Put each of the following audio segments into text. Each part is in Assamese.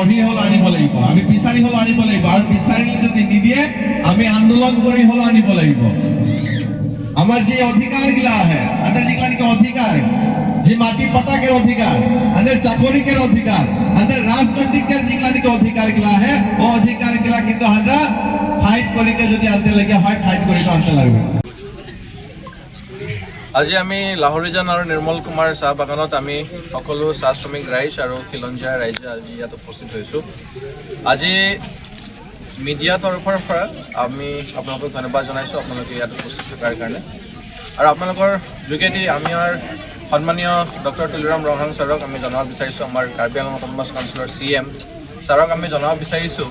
পঢ়ি হল আনিব লাগিব, আমি বিচাৰি হল আনিব লাগিব, আৰু বিচাৰিলে যদি নিদিয়ে আমি আন্দোলন কৰি হল আনিব লাগিব। আমার যে অধিকারগুলা আছে, আমাদের যেগুলা নাকি অধিকার, যে মাটি পটাকের অধিকার, আমাদের চাকরিকের অধিকার, আমাদের রাজনৈতিকের যেগুলা নাকি অধিকারগুলা আছে, ও অধিকারগুলা কিন্তু আমরা ফাইট করিকে যদি আনতে লাগে হয়, ফাইট করিকে আনতে লাগবে। আজি আমি লাহৰীজান আৰু নিৰ্মল কুমাৰ চাহ বাগানত আমি সকলো চাহ শ্ৰমিক ৰাইজ আৰু খিলঞ্জীয়া ৰাইজে আজি ইয়াত উপস্থিত হৈছোঁ। আজি মিডিয়া তৰফৰ পৰা আমি আপোনালোকক ধন্যবাদ জনাইছোঁ আপোনালোকে ইয়াত উপস্থিত থকাৰ কাৰণে। আৰু আপোনালোকৰ যোগেদি আমাৰ সন্মানীয় ডক্টৰ তুলিৰাম ৰহাং ছাৰক আমি জনাব বিচাৰিছোঁ, আমাৰ কাৰ্বি আংলং অট'নমাছ কাউন্সিলৰ CM ছাৰক আমি জনাব বিচাৰিছোঁ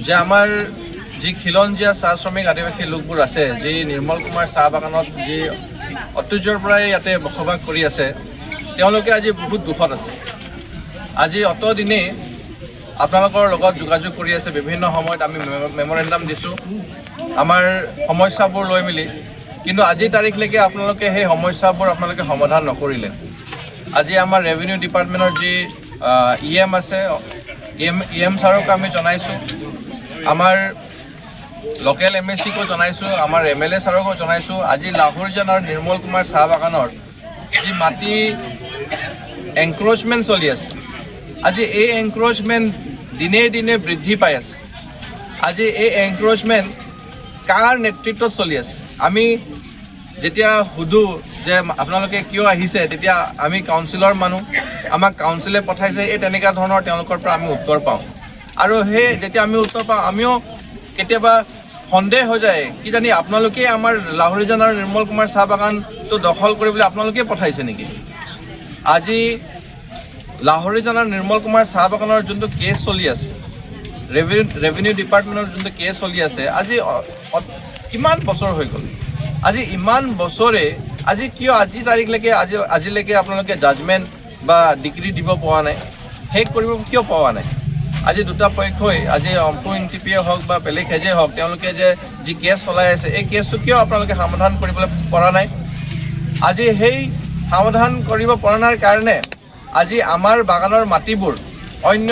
যে আমাৰ যি খিলঞ্জীয়া চাহ শ্ৰমিক আদিবাসী লোকবোৰ আছে, যি নিৰ্মল কুমাৰ চাহ বাগানত যি অতীজৰ পৰাই ইয়াতে বসবাস কৰি আছে, তেওঁলোকে আজি বহুত দুখত আছে। আজি অতদিনে আপোনালোকৰ লগত যোগাযোগ কৰি আছে, বিভিন্ন সময়ত আমি মেমৰেণ্ডাম দিছোঁ আমাৰ সমস্যাবোৰ লৈ মেলি, কিন্তু আজিৰ তাৰিখলৈকে আপোনালোকে সেই সমস্যাবোৰ আপোনালোকে সমাধান নকৰিলে। আজি আমাৰ ৰেভিনিউ ডিপাৰ্টমেণ্টৰ যি EM আছে, EM ছাৰক আমি জনাইছোঁ, আমাৰ লোকেল MSCকো জনাইছোঁ, আমাৰ MLA ছাৰকো জনাইছোঁ। আজি লাহৰীজান আৰু নিৰ্মল কুমাৰ চাহ বাগানৰ যি মাটি এনক্ৰ'চমেণ্ট চলি আছে, আজি এই এনক্ৰ'চমেণ্ট দিনে দিনে বৃদ্ধি পাই আছে। আজি এই এনক্ৰ'চমেণ্ট কাৰ নেতৃত্বত চলি আছে? আমি যেতিয়া সুধোঁ যে আপোনালোকে কিয় আহিছে, তেতিয়া আমি কাউন্সিলৰ মানুহ, আমাক কাউন্সিলে পঠাইছে, এই তেনেকুৱা ধৰণৰ তেওঁলোকৰ পৰা আমি উত্তৰ পাওঁ। আৰু সেই যেতিয়া আমি উত্তৰ পাওঁ, আমিও কেতিয়াবা সন্দেহ হৈ যায়, কিজানি আপোনালোকেই আমাৰ লাহৰীজান আৰু নিৰ্মল কুমাৰ চাহ বাগানটো দখল কৰিবলৈ আপোনালোকেই পঠাইছে নেকি? আজি লাহৰীজান আৰু নিৰ্মল কুমাৰ চাহ বাগানৰ যোনটো কেছ চলি আছে, ৰেভিনিউ ডিপাৰ্টমেণ্টৰ যোনটো কেছ চলি আছে, আজি কিমান বছৰ হৈ গ'ল? আজি ইমান বছৰে আজি কিয় আজি তাৰিখলৈকে আজিলৈকে আপোনালোকে জাজমেণ্ট বা ডিগ্ৰী দিব পৰা নাই, শেষ কৰিব কিয় পোৱা নাই? আজি দুটা পক্ষই, আজি অম্পু NTPয়ে হওক বা বেলেগ হেজে হওক, তেওঁলোকে যে যি কেছ চলাই আছে, এই কেছটো কিয় আপোনালোকে সমাধান কৰিবলৈ পৰা নাই? আজি সেই সমাধান কৰিব পৰা নাই কাৰণে আজি আমাৰ বাগানৰ মাটিবোৰ অন্য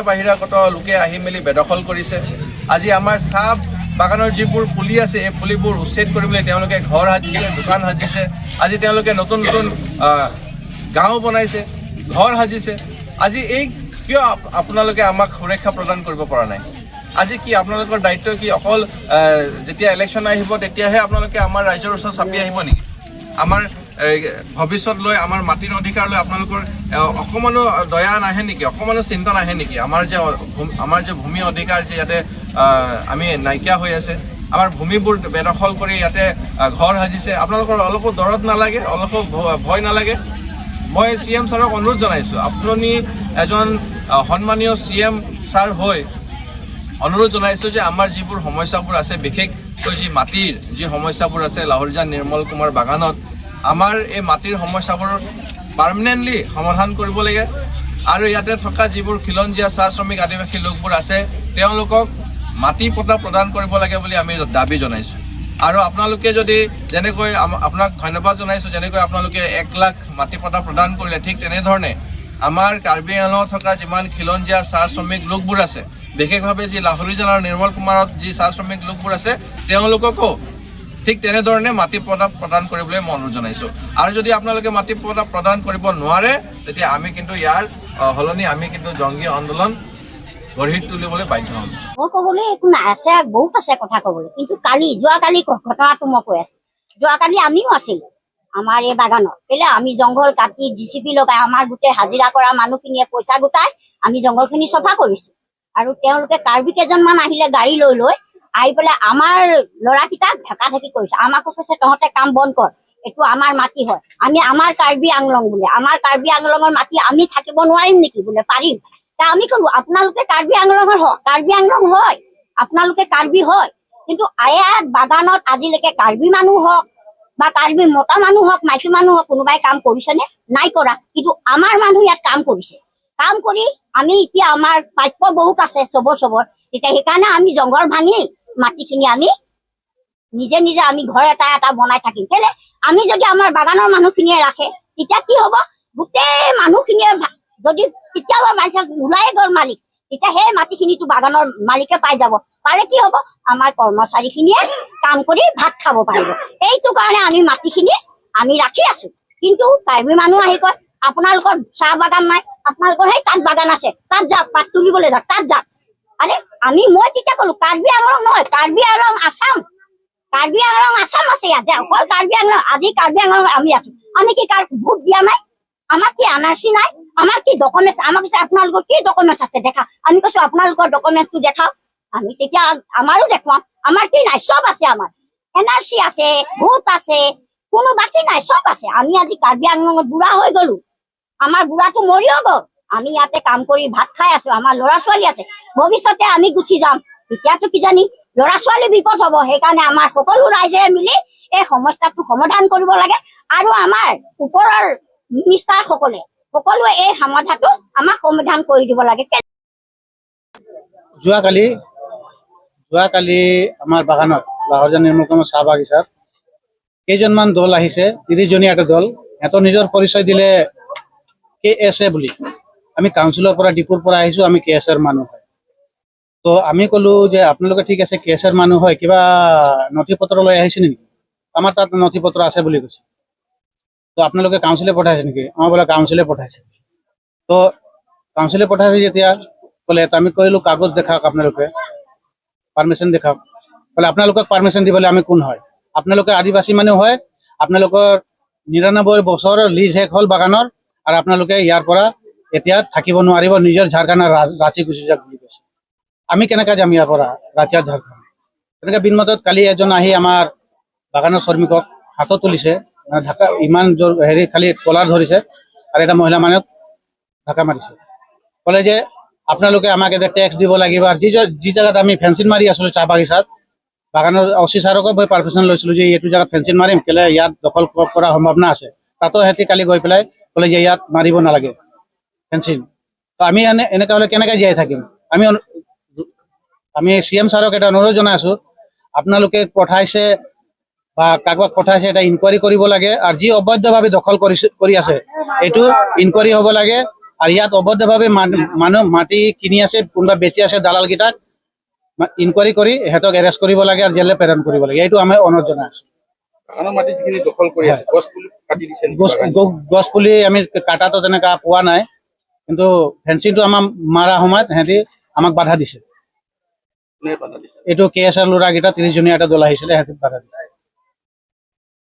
বাহিৰাগত লোকে আহি মেলি বেদখল কৰিছে। আজি আমাৰ চাহ বাগানৰ যিবোৰ পুলি আছে, এই পুলিবোৰ উচ্ছেদ কৰিবলৈ তেওঁলোকে ঘৰ সাজিছে, দোকান সাজিছে। আজি তেওঁলোকে নতুন নতুন গাঁও বনাইছে, ঘৰ সাজিছে। আজি এই কিয় আপোনালোকে আমাক সুৰক্ষা প্ৰদান কৰিব পৰা নাই? আজি কি আপোনালোকৰ দায়িত্ব কি অকল যেতিয়া ইলেকশ্যন আহিব তেতিয়াহে আপোনালোকে আমাৰ ৰাইজৰ ওচৰত চাপি আহিব নেকি? আমাৰ ভৱিষ্যত লৈ, আমাৰ মাটিৰ অধিকাৰ লৈ আপোনালোকৰ অকণমানো দয়া নাহে নেকি? অকণমানো চিন্তা নাহে নেকি? আমাৰ যে ভূমি অধিকাৰ যে ইয়াতে আমি নাইকিয়া হৈ আছে, আমাৰ ভূমিবোৰ বেদখল কৰি ইয়াতে ঘৰ সাজিছে, আপোনালোকৰ অলপো দৰদ নালাগে, অলপো ভয় নালাগে? মই CM ছাৰক অনুৰোধ জনাইছোঁ, আপুনি এজন সন্মানীয় CM ছাৰ হৈ অনুৰোধ জনাইছোঁ যে আমাৰ যিবোৰ সমস্যাবোৰ আছে, বিশেষকৈ যি মাটিৰ যি সমস্যাবোৰ আছে লাহৰীজান নিৰ্মল কুমাৰ বাগানত, আমাৰ এই মাটিৰ সমস্যাবোৰ পাৰ্মানেণ্টলি সমাধান কৰিব লাগে। আৰু ইয়াতে থকা যিবোৰ খিলঞ্জীয়া চাহ শ্ৰমিক আদিবাসী লোকবোৰ আছে, তেওঁলোকক মাটি পট্টা প্ৰদান কৰিব লাগে বুলি আমি দাবী জনাইছোঁ। আৰু আপোনালোকে যদি যেনেকৈ আপোনাক ধন্যবাদ জনাইছোঁ, যেনেকৈ আপোনালোকে 1 লাখ মাটি পট্টা প্ৰদান কৰিলে, ঠিক তেনেধৰণে আমাৰ কাৰ্বি আংলঙত থকা যিমান খিলঞ্জীয়া চাহ শ্ৰমিক লোকবোৰ আছে, বিশেষভাৱে যি লাহৰীজান আৰু নিৰ্মল কুমাৰত যি চাহ শ্ৰমিক লোকবোৰ আছে, তেওঁলোককো ঠিক তেনেধৰণে মাটি পট্টা প্ৰদান কৰিবলৈ মই অনুৰোধ জনাইছোঁ। আৰু যদি আপোনালোকে মাটি পট্টা প্ৰদান কৰিব নোৱাৰে, তেতিয়া আমি কিন্তু ইয়াৰ সলনি আমি কিন্তু জংগী আন্দোলন গঢ়ি তুলিবলৈ বাধ্য হ'ম। মই ক'বলৈ একো নাই, আছে বহুত আছে কথা ক'বলৈ, কিন্তু যোৱাকালি ঘটনাটো মই কৈ আছোঁ। যোৱাকালি আমিও আছিলোঁ আমাৰ এই বাগানত, কেলে আমি জংঘল কাটি DCP লগাই আমাৰ গোটেই হাজিৰা কৰা মানুহখিনিয়ে পইচা গোটাই আমি জংঘলখিনি চফা কৰিছোঁ। আৰু তেওঁলোকে কাৰ্বি কেইজনমান আহিলে গাড়ী লৈ আহি পেলাই আমাৰ ল'ৰাকেইটাক ঢেকাঢেকি কৰিছে। আমাকো কৈছে তহঁতে কাম বন্ধ কৰ, এইটো আমাৰ মাটি হয়, আমি আমাৰ কাৰ্বি আংলং বোলে, আমাৰ কাৰ্বি আংলঙৰ মাটি আমি থাকিব নোৱাৰিম নেকি? বোলে পাৰিম। তা আমি ক'লো আপোনালোকে কাৰ্বি আংলঙৰ কাৰ্বি আংলং হয়, আপোনালোকে কাৰ্বি হয়, কিন্তু ইয়াত বাগানত আজিলৈকে কাৰ্বি মানুহ হওক বা কাৰ্বি মতা মানুহ হওক, মাইকী মানুহ হওক, কোনোবাই কাম কৰিছেনে? নাই কৰা। কিন্তু আমাৰ মানুহ ইয়াত কাম কৰিছে। কাম কৰি আমি এতিয়া আমাৰ প্ৰাপ্য বহুত আছে চবৰ, তেতিয়া সেইকাৰণে আমি জংঘল ভাঙি মাটিখিনি আমি নিজে আমি ঘৰ এটা বনাই থাকিম। কেলে আমি যদি আমাৰ বাগানৰ মানুহখিনিয়ে ৰাখে, তেতিয়া কি হ'ব? গোটেই মানুহখিনিয়ে যদি কেতিয়াবা বাইচান্স ওলাই গ'ল মালিক, তেতিয়া সেই মাটিখিনিতো বাগানৰ মালিকে পাই যাব। পালে কি হ'ব, আমাৰ কৰ্মচাৰীখিনিয়ে কাম কৰি ভাত খাব পাৰিব। এইটো কাৰণে আমি মাটিখিনি আমি ৰাখি আছো। কিন্তু কাৰ্বি মানুহ আহি কয় আপোনালোকৰ চাহ বাগান নাই, আপোনালোকৰ সেই তাত বাগান আছে, তাত যাওক, পাত তুলিবলৈ যাওক, তাত যাওক। আৰে মই তেতিয়া ক'লো কাৰ্বি আংলং নহয়, কাৰ্বি আংলং আছাম, কাৰ্বি আংলং আছাম আছে ইয়াত, যে অকল কাৰ্বি আংলং। আজি কাৰ্বি আংলং আমি আছো, আমি কি ভোট দিয়া নাই? আমাৰ কি আনাৰসি নাই? আমাৰ কি ডকুমেণ্টছ? আমাক কৈছে আপোনালোকৰ কি ডকুমেণ্টছ আছে দেখা। আমি কৈছো আপোনালোকৰ ডকুমেণ্টছটো দেখাওক। আমি তেতিয়া আমাৰো দেখুৱাম, আমাৰ কি নাই? চব আছে, আমাৰ এনআৰচি আছে, ভোট আছে, কোনো বাকী নাই, চব আছে। আমি আজি কাৰ্বি আংলঙত বুঢ়া হৈ গলো, আমাৰ বুঢ়াটো মৰিও গ'ল। আমি ইয়াতে কাম কৰি ভাত খাই আছো, আমাৰ ল'ৰা ছোৱালী আছে। ভৱিষ্যতে আমি গুচি যাম, তেতিয়াতো কিজানি ল'ৰা ছোৱালী বিপদ হ'ব। সেইকাৰণে আমাৰ সকলো ৰাইজে মিলি এই সমস্যাটো সমাধান কৰিব লাগে। আৰু আমাৰ ওপৰৰ মিনিষ্টাৰ সকলোৱে এই সমাধানটো আমাক সমাধান কৰি দিব লাগে। যোৱাকালি আমাৰ বাগানত লাহোৰজান নিৰ্মলকামৰ চাহ বাগিচাত কেইজনমান দল আহিছে, 30জনীয়া এটা দল। সিহঁতৰ নিজৰ পৰিচয় দিলে KSA বুলি। আমি কাউন্সিলৰ পৰা, ডিপুৰ পৰা আহিছো, আমি KSAৰ মানুহ হয়। তো আমি ক'লো যে আপোনালোকে ঠিক আছে KSAৰ মানুহ হয়, কিবা নথি পত্ৰ লৈ আহিছে নেকি? আমাৰ তাত নথি পত্ৰ আছে বুলি কৈছে। তো আপোনালোকে কাউন্সিলে পঠাইছে নেকি? বোলে কাউন্সিলে পঠাইছে। তো কাউন্সিলে পঠাইছে যেতিয়া ক'লে, আমি কৰিলো কাগজ দেখাওক, আপোনালোকে পাৰ্মিশ্যন দেখাওক। বোলে আপোনালোকক পাৰ্মিশ্যন দিবলৈ আমি কোন হয়? আপোনালোকে আদিবাসী মানুহ হয়, আপোনালোকৰ 99 বছৰ লিজ শেষ হ'ল বাগানৰ, আৰু আপোনালোকে ইয়াৰ পৰা এতিয়া থাকিব নোৱাৰিব, নিজৰ ঝাৰখণ্ড ৰাঁচি গুচি যাওক বুলি কৈছে। আমি কেনেকৈ যাম ইয়াৰ পৰা ৰাঁচি ঝাৰখণ্ড? তেনেকৈ বিনমতত কালি এজন আহি আমাৰ বাগানৰ শ্ৰমিকক হাতত তুলিছে, ঢাকা ইমান জোৰ খালি কলাৰ ধৰিছে, আৰু এটা মহিলা মানুহক ঢাকা মাৰিছে। ক'লে যে আপোনালোকে আমাক এটা টেক্স দিব লাগিব। আৰু যি জেগাত আমি ফেঞ্চিং মাৰি আছিলোঁ চাহ বাগিচাত, বাগানৰ অচি ছাৰকো মই পাৰমিশ্যন লৈছিলোঁ যে এইটো জেগাত ফেঞ্চিং মাৰিম, কেলে ইয়াত দখল কৰাৰ সম্ভাৱনা আছে। তাতো সিহঁতি কালি গৈ পেলাই ক'লে যে ইয়াত মাৰিব নালাগে ফেঞ্চিং। তো আমি এনেকৈ হ'লে কেনেকৈ জীয়াই থাকিম? আমি CM ছাৰক এটা অনুৰোধ জনাই আছোঁ, আপোনালোকে পঠাইছে বা কাৰোবাক পঠাইছে, এটা ইনকুৱাৰী কৰিব লাগে। আৰু যি অবৈধভাৱে দখল কৰি আছে, এইটো ইনকুৱাৰী হ'ব লাগে। আৰু ইয়াত অবৈধভাৱে মানুহ মাটি কিনি আছে, কোনোবা বেচি আছে, দালালকেইটাক ইনকুৱাৰী কৰি সিহঁতক এৰেষ্ট কৰিব লাগে আৰু জেললৈ প্ৰেৰণ কৰিব লাগে। এইটো আমি অনুৰোধ জনাই আছোঁ। গছ পুলি আমি কাটাটো তেনেকুৱা পোৱা নাই, কিন্তু ফেঞ্চিংটো আমাৰ মাৰা সময়ত সিহঁতি আমাক বাধা দিছে। এইটো KSAৰ ল'ৰাকেইটা 30জনীয়া এটা দল আহিছিলে, সিহঁতি বাধা দিছে।